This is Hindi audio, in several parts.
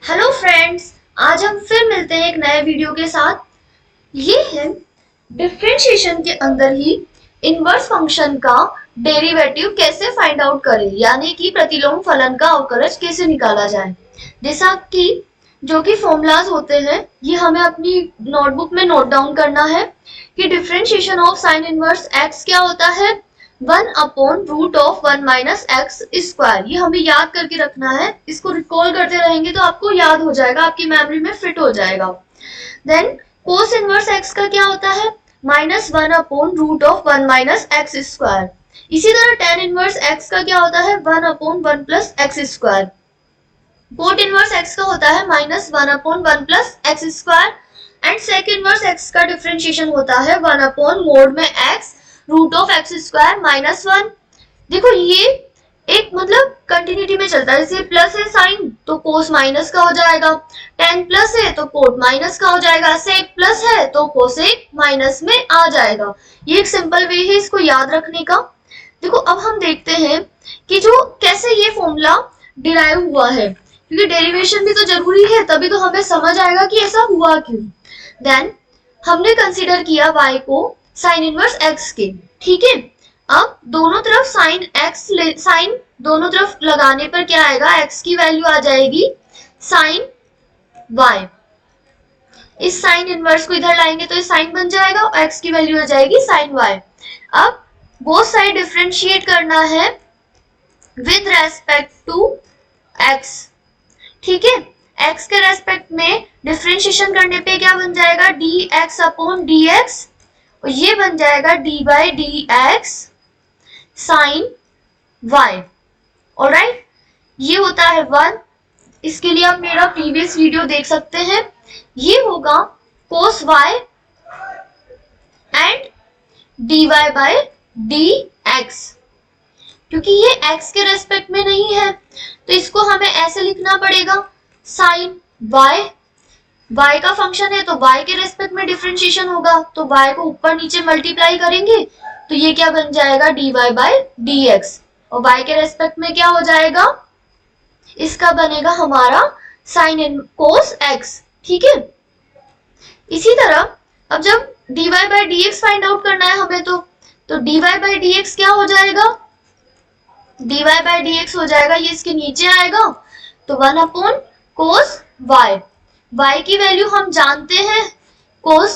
हेलो फ्रेंड्स, आज हम फिर मिलते हैं एक नए वीडियो के साथ। ये है डिफरेंशिएशन के अंदर ही इनवर्स फंक्शन का डेरिवेटिव कैसे फाइंड आउट करें, यानी कि प्रतिलोम फलन का अवकलज कैसे निकाला जाए। जैसा कि जो कि फॉर्मूलाज होते हैं ये हमें अपनी नोटबुक में नोट डाउन करना है कि differentiation of sine inverse x क्या होता है, 1/√1 - x²। ये हमें याद करके रखना है, इसको रिकॉल करते रहेंगे तो आपको याद हो जाएगा, आपकी मेमोरी में फिट हो जाएगा। देन कोस इनवर्स एक्स का क्या होता है, -1/√1 - x²। इसी तरह tan इनवर्स एक्स का क्या होता है, 1/1 + x²। कोट इनवर्स एक्स का होता है -1/1 + x²। And sec inverse x का डिफरेंशिएशन होता है 1/mod में x √x² - 1। देखो ये एक मतलब कंटिन्यूटी में चलता है, जैसे प्लस है साइन तो कोस माइनस का हो जाएगा, tan प्लस है तो कोट माइनस का हो जाएगा, सेक प्लस है तो कोसेक माइनस में आ जाएगा। ये एक सिंपल वे है इसको याद रखने का। देखो अब हम देखते हैं कि जो कैसे ये फॉर्मूला डिराइव हुआ है, क्योंकि डेरिवेशन भी तो जरूरी है, तभी तो हमें समझ आएगा कि ऐसा हुआ क्यों। देन हमने कंसीडर किया y को साइन इनवर्स x के, ठीक है। अब दोनों तरफ साइन दोनों तरफ लगाने पर क्या आएगा, x की वैल्यू आ जाएगी साइन y। इस साइन इनवर्स को इधर लाएंगे तो ये साइन बन जाएगा और x की वैल्यू आ जाएगी साइन y। अब बोथ साइड डिफरेंशिएट करना है विद रेस्पेक्ट टू x, ठीक है। x के रेस्पेक्ट में डिफरेंशिएशन करने पे क्या बन जाएगा, dx/dx, और ये बन जाएगा d/dx साइन y। ऑलराइट, ये होता है 1। इसके लिए आप मेरा प्रीवियस वीडियो देख सकते हैं। ये होगा cos y एंड dy/dx। क्योंकि ये x के रेस्पेक्ट में नहीं है तो इसको हमें ऐसे लिखना पड़ेगा, साइन y का फंक्शन है तो y के रेस्पेक्ट में डिफरेंशिएशन होगा, तो y को ऊपर नीचे मल्टीप्लाई करेंगे तो ये क्या बन जाएगा, dy/dx, और y के रेस्पेक्ट में क्या हो जाएगा, इसका बनेगा हमारा साइन कोस x, ठीक है। इसी तरह अब जब dy/dx फाइंड आउट करना है हमें तो dy/dx क्या हो जाएगा, dy/dx हो जाएगा, ये इसके नीचे आएगा तो 1/cos y। y की वैल्यू हम जानते हैं cos,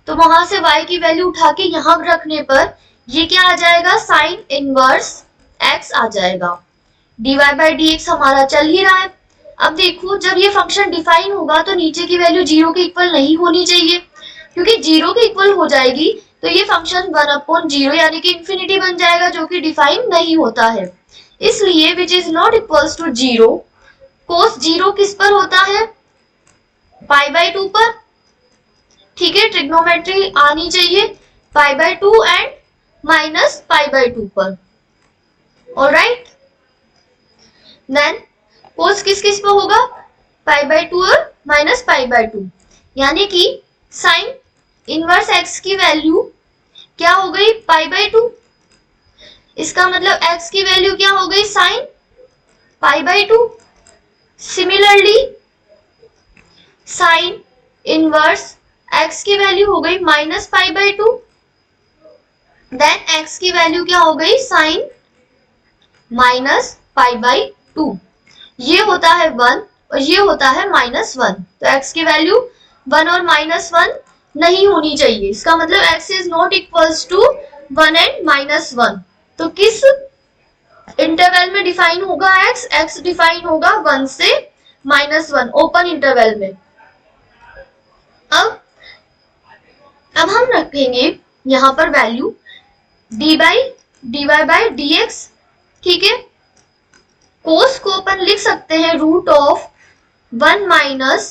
तो वहां से y की वैल्यू उठा के यहां रखने पर ये क्या आ जाएगा, साइन इनवर्स x आ जाएगा। dy/dx हमारा चल ही रहा है। अब देखो जब ये फंक्शन डिफाइन होगा तो नीचे की वैल्यू 0 के इक्वल नहीं होनी चाहिए, क्योंकि 0 के इक्वल हो जाएगी तो ये फंक्शन 1/0 यानी कि इंफिनिटी बन जाएगा, जो कि डिफाइन नहीं होता है। इसलिए which is not equals to 0, cos 0 किस पर होता है, π/2 पर, ठीक है। ट्रिग्नोमेट्री आनी चाहिए π/2 एंड -π/2 पर। ऑलराइट, देन कोस किस किस पर होगा, π/2 और -π/2, यानी कि साइन इनवर्स x की वैल्यू क्या हो गई, π/2। इसका मतलब x की वैल्यू क्या हो गई, sine π/2। Similarly sine inverse x की वैल्यू हो गई -π/2, देन x की वैल्यू क्या हो गई, साइन -π/2। ये होता है 1 और ये होता है -1, तो x की वैल्यू 1 और -1 नहीं होनी चाहिए। इसका मतलब x is not equals to 1 and -1। तो किस इंटरवल में डिफाइन होगा x डिफाइन होगा 1 से -1 ओपन इंटरवल में। अब हम रखेंगे यहां पर वैल्यू dy/dx, ठीक है। कोस को अपन लिख सकते हैं √1 -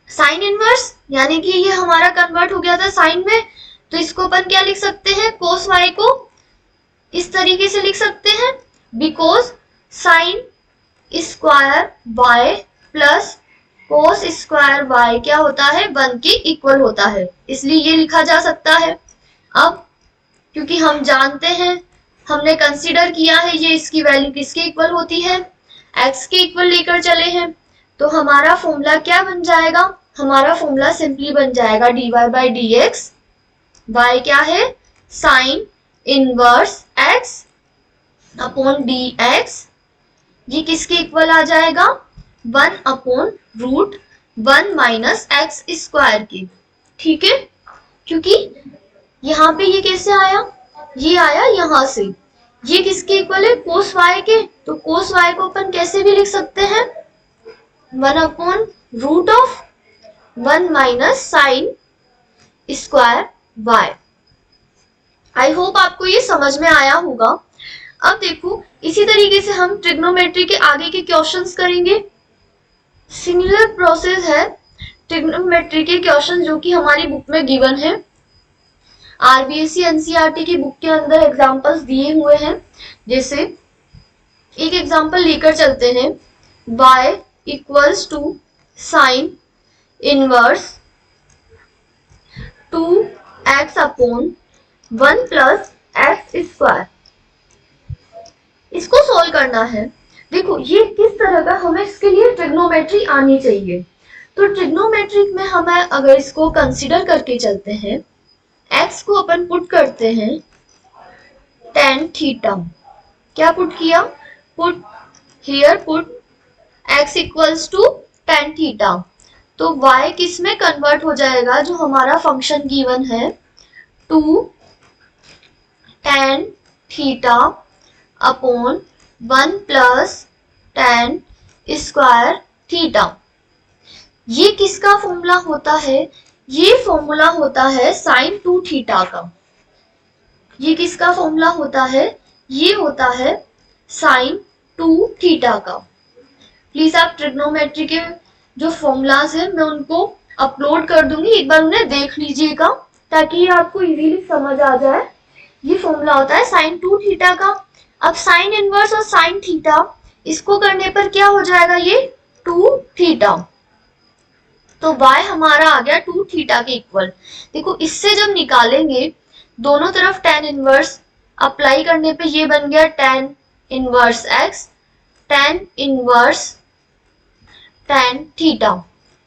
साइन इनवर्स, यानी कि ये हमारा कन्वर्ट हो गया था साइन में, तो इसको अपन क्या लिख सकते हैं, कोस y को इस तरीके से लिख सकते हैं, because sine square y plus cos square y क्या होता है, 1 के इक्वल होता है, इसलिए ये लिखा जा सकता है। अब क्योंकि हम जानते हैं, हमने कंसीडर किया है ये इसकी वैल्यू किसके इक्वल होती है, x के इक्वल लेकर चले हैं, तो हमारा फॉर्मूला क्या बन जाएगा? हमारा फॉर्मूला सिंपली बन जाएगा dy by d x. Y क्या है? Sine inverse x upon d x. ये किसके इक्वल आ जाएगा? 1/√1 माइनस एक्स स्क्वायर के। ठीक है, क्योंकि यहाँ पे ये कैसे आया? ये आया यहाँ से। ये किसके इक्वल है? कोस वाई के। तो कोस वाई को अपन कैसे भी लिख सकते हैं? 1/√1 minus sine square y. I hope आपको ये समझ में आया होगा। अब देखो, इसी तरीके से हम ट्रिग्नोमेट्री के आगे के क्वेश्चंस करेंगे। सिमिलर प्रोसेस है ट्रिग्नोमेट्री के क्वेश्चन जो कि हमारी बुक में गिवन है। आरबीएससी एनसीईआरटी की बुक के अंदर एग्जांपल्स दिए हुए हैं। जैसे एक एग्जांपल लेकर चलते हैं, y equals to sine inverse 2x upon 1 plus x square. इसको सोल्व करना है। देखो ये किस तरह का, हमें इसके लिए ट्रिग्नोमेट्री आनी चाहिए। तो ट्रिग्नोमेट्री में हमें अगर इसको कंसीडर करके चलते हैं, x को अपन पुट करते हैं tan थीटा। क्या पुट किया? Put here put x equals to tan theta. तो y किस में कन्वर्ट हो जाएगा? जो हमारा फंक्शन गिवन है 2 tan theta upon 1 plus tan square theta. ये किसका फॉर्मूला होता है? ये फॉर्मूला होता है साइन 2 थीटा का। ये किसका फॉर्मूला होता है? ये होता है साइन 2 थीटा का। प्लीज आप ट्रिग्नोमेट्री के जो फॉर्मूलाज है मैं उनको अपलोड कर दूंगी, एक बार उन्हें देख लीजिएगा ताकि आपको इजीली समझ आ जाए। ये फॉर्मूला होता है साइन 2 थीटा का। अब साइन इनवर्स और साइन थीटा, इसको करने पर क्या हो जाएगा? ये 2 थीटा। तो y हमारा आ गया 2 थीटा के इक्वल। देखो इससे जब निकालेंगे दोनों तरफ tan इनवर्स अप्लाई करने पे ये बन गया tan inverse x, tan inverse tan theta.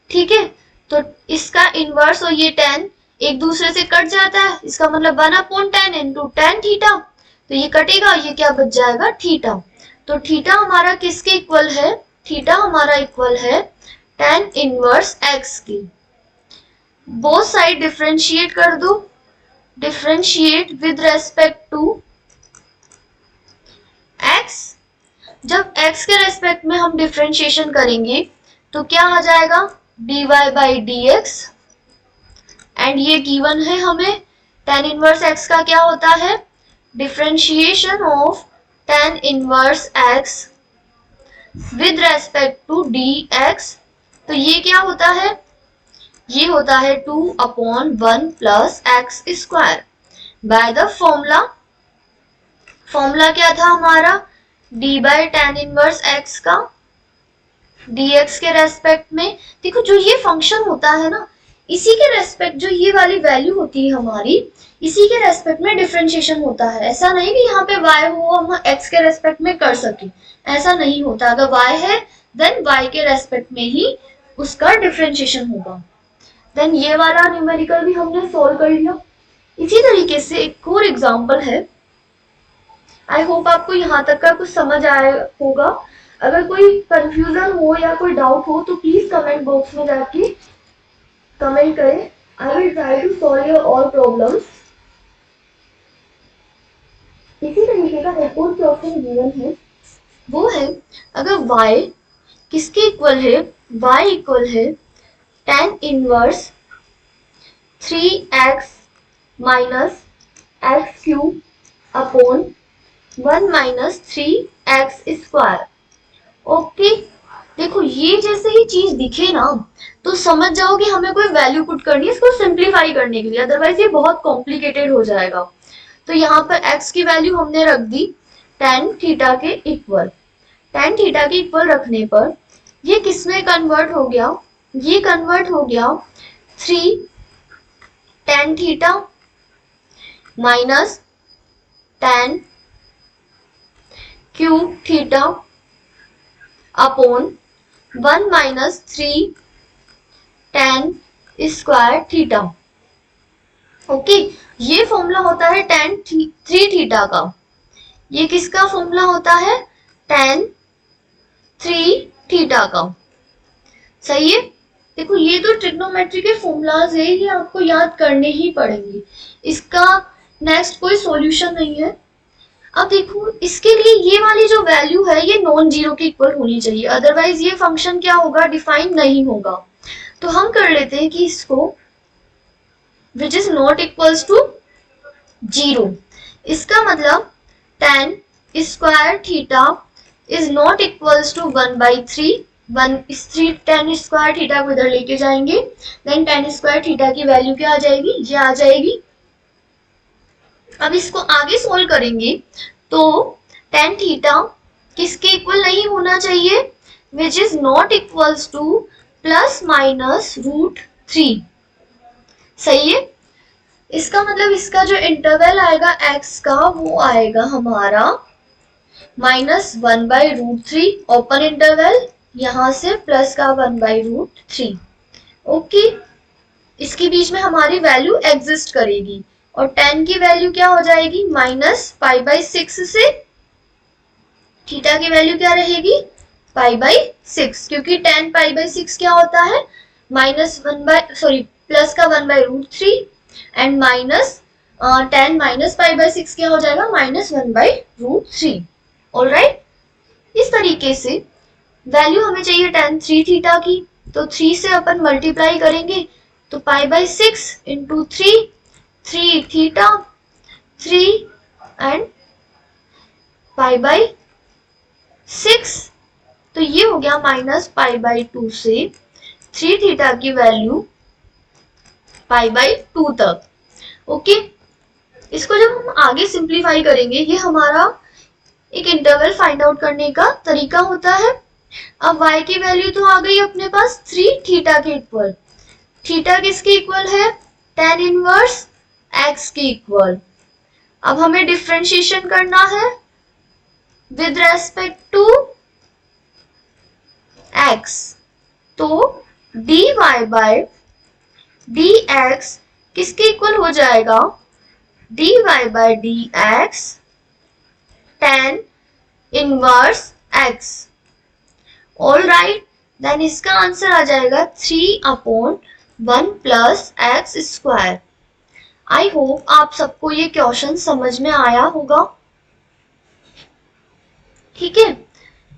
ठीक है, तो इसका इनवर्स और ये tan एक दूसरे से कट जाता है, इसका मतलब 1/tan इंटू tan थीटा। तो ये कटेगा, ये क्या बच जाएगा? थीटा। तो थीटा हमारा किसके इक्वल है? थीटा हमारा इक्वल है tan इनवर्स x की। बोथ साइड डिफरेंशिएट कर दो। Differentiate with respect to x। जब x के रेस्पेक्ट में हम डिफरेंशिएशन करेंगे तो क्या आ जाएगा? dy by d x. And ये गिवन है हमें tan इनवर्स x का क्या होता है? Differentiation of tan inverse x with respect to dx। तो ये क्या होता है? ये होता है 2/1 plus x square by the formula. Formula क्या था हमारा? d by tan inverse x का dx के रेस्पेक्ट में। देखो जो ये फंक्शन होता है ना, इसी के रेस्पेक्ट जो ये वाली वैल्यू होती है हमारी, इसी के रेस्पेक्ट में डिफरेंशिएशन होता है। ऐसा नहीं कि यहाँ पे y हो हम x के रेस्पेक्ट में कर सके, ऐसा नहीं होता। अगर y है देन y के रेस्पेक्ट में ही उसका डिफरेंशिएशन होगा। देन ये वाला न्यूमेरिकल भी हमने सॉल्व कर लिया। इसी तरीके से एक और एग्जांपल है। आई होप आपको यहाँ तक का कुछ समझ आया होगा। अगर कोई कंफ्यूजन हो या कोई डाउट हो तो प्लीज कमेंट बॉक्स में जाके कमेंट करें। I will try to solve your all problems. इसी तरीके का एक और क्वेश्चन गिवन है, वो है अगर y किसके इक्वल है? y इक्वल है tan inverse 3x minus x cube upon 1 minus 3x square. Okay, देखो ये जैसे ही चीज दिखे ना तो समझ जाओ कि हमें कोई वैल्यू पुट करनी है इसको सिंप्लीफाई करने के लिए, अदरवाइज ये बहुत कॉम्प्लिकेटेड हो जाएगा। तो यहाँ पर x की वैल्यू हमने रख दी tan थीटा के इक्वल। tan थीटा के इक्वल रखने पर ये किसमें कन्वर्ट हो गया? ये कन्वर्ट हो गया 3 tan theta minus tan cube theta upon 1 minus 3 tan square theta. Okay, ये फॉर्मूला होता है tan 3 थीटा का। ये किसका फॉर्मूला होता है? tan 3 थीटा का। सही है। देखो ये तो ट्रिग्नोमेट्री के फॉर्मूलाज है, ये आपको याद करने ही पड़ेंगे, इसका नेक्स्ट कोई सॉल्यूशन नहीं है। अब देखो इसके लिए ये वाली जो वैल्यू है ये नॉन जीरो के इक्वल होनी चाहिए, अदरवाइज ये फंक्शन क्या होगा? डिफाइन नहीं होगा। तो हम कर लेते हैं कि इसको which is not equals to zero. इसका मतलब tan square theta is not equals to 1/3। 1 tan square theta को इधर लेके जाएंगे, देन tan स्क्वायर थीटा की वैल्यू क्या आ जाएगी? ये आ जाएगी। अब इसको आगे सोल्व करेंगे तो tan थीटा किसके इक्वल नहीं होना चाहिए? Which is not equals to ±√3। सही है। इसका मतलब इसका जो इंटरवल आएगा x का वो आएगा हमारा -1/√3 ओपन इंटरवल, यहां से प्लस का 1/√3। ओके, इसके बीच में हमारी वैल्यू एग्जिस्ट करेगी और tan की वैल्यू क्या हो जाएगी? -π/6 से थीटा की वैल्यू क्या रहेगी? π/6, क्योंकि tan π/6 क्या होता है? प्लस का 1/√3 एंड tan -π/6 क्या हो जाएगा? -1/√3। ऑलराइट, इस तरीके से वैल्यू हमें चाहिए tan 3 थीटा की, तो 3 से अपन मल्टीप्लाई करेंगे तो π/6 इंटू 3 थीटा 3 एंड π/6, तो ये हो गया -π/2 से 3 थीटा की वैल्यू π/2 तक। ओके, इसको जब हम आगे सिंप्लीफाई करेंगे, ये हमारा एक इंटरवल फाइंड आउट करने का तरीका होता है। अब y की वैल्यू तो आ गई अपने पास 3 थीटा के इक्वल। थीटा किसके इक्वल है? tan इनवर्स x के इक्वल। अब हमें डिफरेंशिएशन करना है विद रेस्पेक्ट टू x, तो dy बाय dx किसके इक्वल हो जाएगा? dy by dx tan inverse x। All right, then इसका आंसर आ जाएगा 3/1 plus x square. I hope आप सबको ये क्वेश्चन समझ में आया होगा। ठीक है,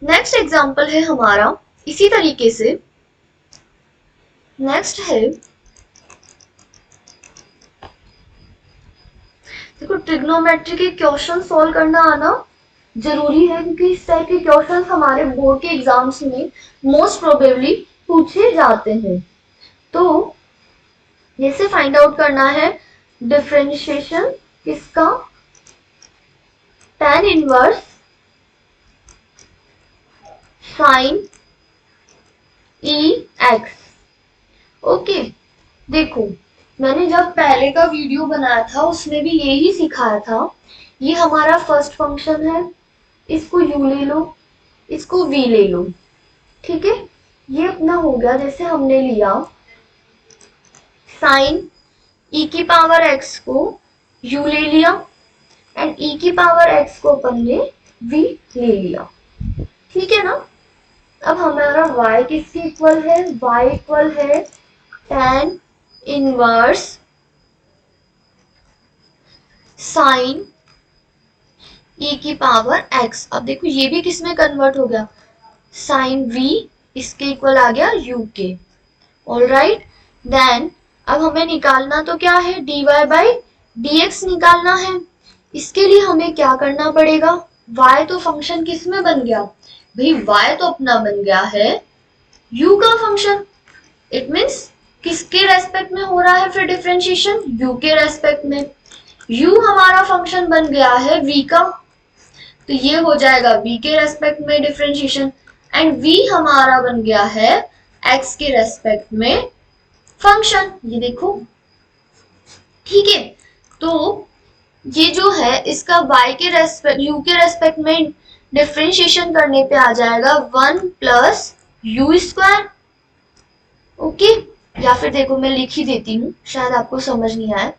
नेक्स्ट एग्जांपल है हमारा इसी तरीके से। नेक्स्ट है, देखो ट्रिग्नोमेट्री के क्वेश्चन सॉल्व करना आना जरूरी है, क्योंकि इस टाइप के क्वेश्चन हमारे बोर्ड के एग्जाम्स में मोस्ट प्रोबेबली पूछे जाते हैं। तो जैसे फाइंड आउट करना है डिफरेंशिएशन किसका? tan inverse sin ex। Okay, देखो मैंने जब पहले का वीडियो बनाया था उसमें भी यही सिखाया था। ये हमारा फर्स्ट फंक्शन है, इसको u ले लो, इसको v ले लो। ठीक है, ये अपना हो गया। जैसे हमने लिया sin e की पावर x को u ले लिया एंड e की पावर x को अपन ने v ले लिया। ठीक है ना। अब हमारा y किसके इक्वल है? y इक्वल है tan इनवर्स sin e की पावर x। अब देखो ये भी किस में कन्वर्ट हो गया? sin v इसके इक्वल आ गया u के। ऑल राइट, देन अब हमें निकालना तो क्या है? dy बाई dx निकालना है। इसके लिए हमें क्या करना पड़ेगा? y तो फंक्शन किस में बन गया भाई? y तो अपना बन गया है u का फंक्शन। इट मीन्स किसके रेस्पेक्ट में हो रहा है फिर डिफरेंशिएशन? u के रेस्पेक्ट में। u हमारा फंक्शन बन गया है v का, तो ये हो जाएगा v के रेस्पेक्ट में डिफरेंशिएशन, एंड v हमारा बन गया है x के रेस्पेक्ट में फंक्शन। ये देखो, ठीक है। तो ये जो है इसका y के रेस्पेक्ट u के रेस्पेक्ट में डिफरेंशिएशन करने पे आ जाएगा 1 प्लस यू स्क्वायर। ओके, या फिर देखो मैं लिख ही देती हूँ, शायद आपको समझ नहीं आया।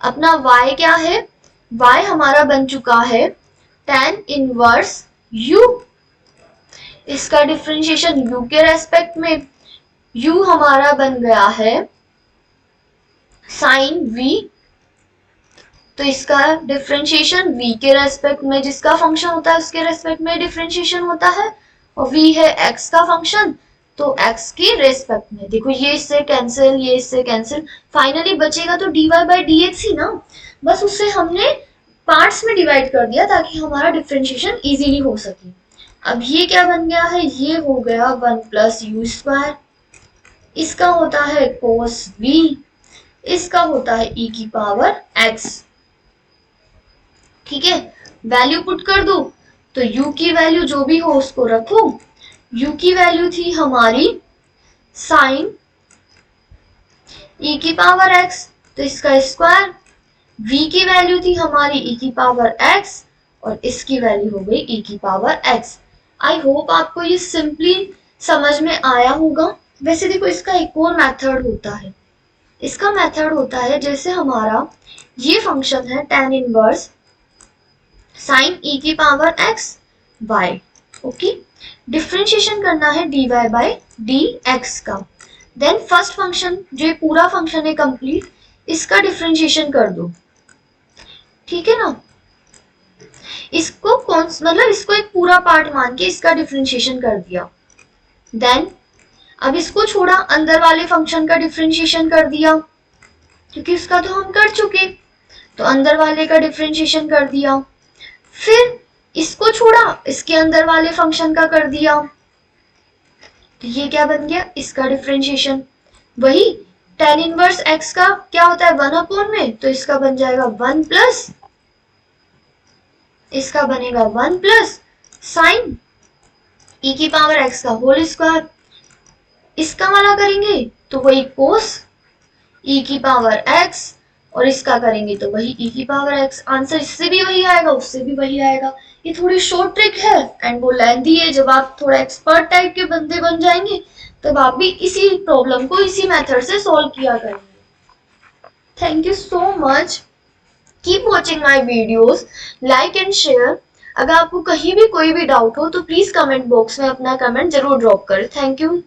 अपना y क्या है, y हमारा बन चुका है tan इनवर्स u। इसका डिफरेंशिएशन u के रेस्पेक्ट में, u हमारा बन गया है साइन v, तो इसका डिफरेंशिएशन v के रेस्पेक्ट में, जिसका फंक्शन होता है उसके रेस्पेक्ट में डिफरेंशिएशन होता है, और v है x का फंक्शन, तो x के रेस्पेक्ट में। देखो ये इससे कैंसिल, ये इससे कैंसिल, फाइनली बचेगा तो dy बाई dx ही ना, बस उससे हमने पार्ट्स में डिवाइड कर दिया ताकि हमारा डिफरेंशिएशन इजीली हो सके। अब ये क्या बन गया है, ये हो गया 1 प्लस यू स्क्वायर, इसका होता है cos v, इसका होता है e की पावर x। ठीक है, वैल्यू पुट कर दो, तो u की वैल्यू जो भी हो उसको रखो। u की वैल्यू थी हमारी साइन e की पावर x, तो इसका स्क्वायर। v की वैल्यू थी हमारी e की पावर x, और इसकी वैल्यू हो गई e की पावर x। आई होप आपको ये सिंपली समझ में आया होगा। वैसे देखो इसका एक और मेथड होता है, इसका मेथड होता है जैसे हमारा ये फंक्शन है tan इनवर्स साइन e की power x y। Okay, differentiation करना है dy बाई dx का। देन फर्स्ट फंक्शन, जो पूरा फंक्शन है कंप्लीट, इसका डिफरेंशिएशन कर दो। ठीक है ना, इसको मतलब इसको एक पूरा पार्ट मान के इसका डिफरेंशिएशन कर दिया। देन अब इसको छोड़ा, अंदर वाले फंक्शन का डिफरेंशिएशन कर दिया, क्योंकि उसका तो हम कर चुके, तो अंदर वाले का डिफरेंशिएशन कर दिया। फिर इसको छोड़ा, इसके अंदर वाले फंक्शन का कर दिया, तो ये क्या बन गया, इसका डिफरेंशिएशन। वही tan इनवर्स x का क्या होता है 1 अपॉन में, तो इसका बन जाएगा 1 प्लस, इसका बनेगा 1 प्लस साइन e की पावर x का होल स्क्वायर। इसका वाला करेंगे तो वही कोस e की पावर x, और इसका करेंगे तो वही e की पावर x। आंसर इससे भी वही आएगा, उससे भी वही आएगा। ये थोड़ी शॉर्ट ट्रिक है एंड वो लेंथी है। जब आप थोड़ा एक्सपर्ट टाइप के बंदे बन जाएंगे तब आप भी इसी प्रॉब्लम को इसी मेथड से सॉल्व किया करेंगे। Thank you so much, keep watching my videos, like and share. अगर आपको कहीं भी कोई भी डाउट हो तो प्लीज कमेंट बॉक्स में अपना कमेंट जरूर ड्रॉप करें। Thank you.